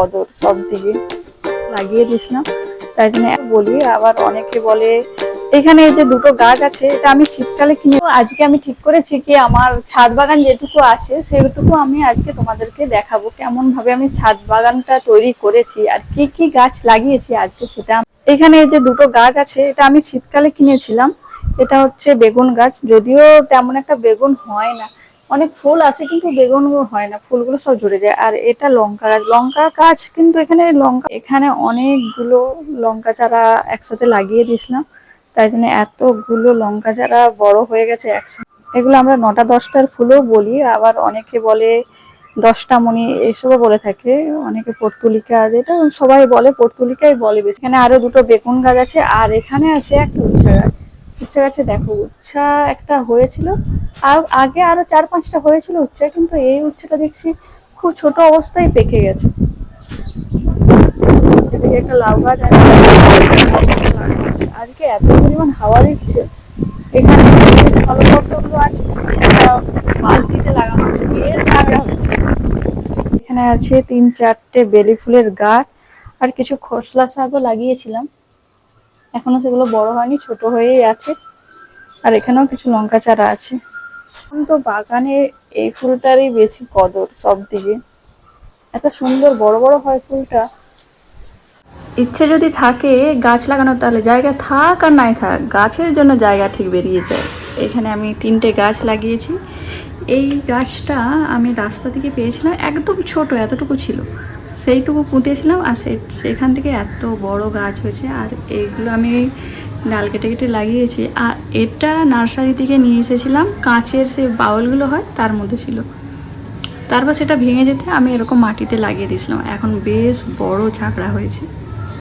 কদর সব দিকে লাগিয়ে দিস না, তাই জন্য বলি। আবার অনেকে বলে এখানে এই যে দুটো গাছ আছে, এটা আমি শীতকালে কিনে, আজকে আমি ঠিক করেছি কি আমার ছাদ বাগান যেটুকু আছে সেটুকু আমি আজকে তোমাদেরকে দেখাবো, কেমন ভাবে আমি ছাদ বাগানটা তৈরি করেছি আর কি কি গাছ লাগিয়েছি আজকে সেটা। এখানে এই যে দুটো গাছ আছে, এটা আমি শীতকালে কিনেছিলাম। এটা হচ্ছে বেগুন গাছ, যদিও তেমন একটা বেগুন হয় না, অনেক ফুল আছে কিন্তু বেগুনগুলো হয় না, ফুলগুলো সব ঝরে যায়। আর এটা লঙ্কা গাছ, লঙ্কা গাছ কিন্তু এখানে লঙ্কা, এখানে অনেকগুলো লঙ্কা চারা একসাথে লাগিয়ে দিয়েছিলাম, তাই জন্য এতগুলো লঙ্কা চারা বড় হয়ে গেছে একসাথে। এগুলো আমরা 9টা 10টার ফুলও বলি, আবার অনেকে বলে 10টা মণি এসবও বলে থাকে, অনেকে পর্তুলিকা, যেটা সবাই বলে পর্তুলিকাই বলে বেশি। এখানে আরো দুটো বেগুন গাছ আছে, আর এখানে আছে একটা উচ্ছা গাছ। উচ্ছা গাছে দেখো উচ্ছা একটা হয়েছিল, আর আগে আরো 4-5টা হয়েছিল উচ্ছা, কিন্তু এই উচ্ছটা দেখছি খুব ছোট অবস্থায় পেকে গেছে। এদিকে একটা লাউ গাছ আছে, আজকে এত পরিমাণ হাওয়া দিচ্ছে। এখানে স্থলপদ্মগুলো আছে, একটা বালতিতে লাগানো আছে, বেশ ঝাগড়া হচ্ছে। এখানে আছে 3-4টে বেলি ফুলের গাছ, আর কিছু খোসলা শাকও লাগিয়েছিলাম, এখনো সেগুলো বড় হয়নি, ছোট হয়েই আছে। আর এখানেও কিছু লঙ্কা চারা আছে। এখন তো বাগানে এই ফুলটারই বেশি কদর সব দিকে, এত সুন্দর বড় বড় হয় ফুলটা। ইচ্ছে যদি থাকে গাছ লাগানোর, তাহলে জায়গা থাক আর নাই থাক, গাছের জন্য জায়গা ঠিক বেরিয়ে যায়। এখানে আমি 3টে গাছ লাগিয়েছি। এই গাছটা আমি রাস্তা থেকে পেয়েছিলাম, একদম ছোট এতটুকু ছিল, সেইটুকু পুঁতেছিলাম, আর সেখান থেকে এত বড় গাছ হয়েছে। আর এইগুলো আমি ডাল কেটে কেটে লাগিয়েছি। আর এটা নার্সারি থেকে নিয়ে এসেছিলাম, কাঁচের সে বাউলগুলো হয় তার মধ্যে ছিল, তারপর সেটা ভেঙে যেতে আমি এরকম মাটিতে লাগিয়ে দিয়েছিলাম, এখন বেশ বড় ঝাঁকড়া হয়েছে।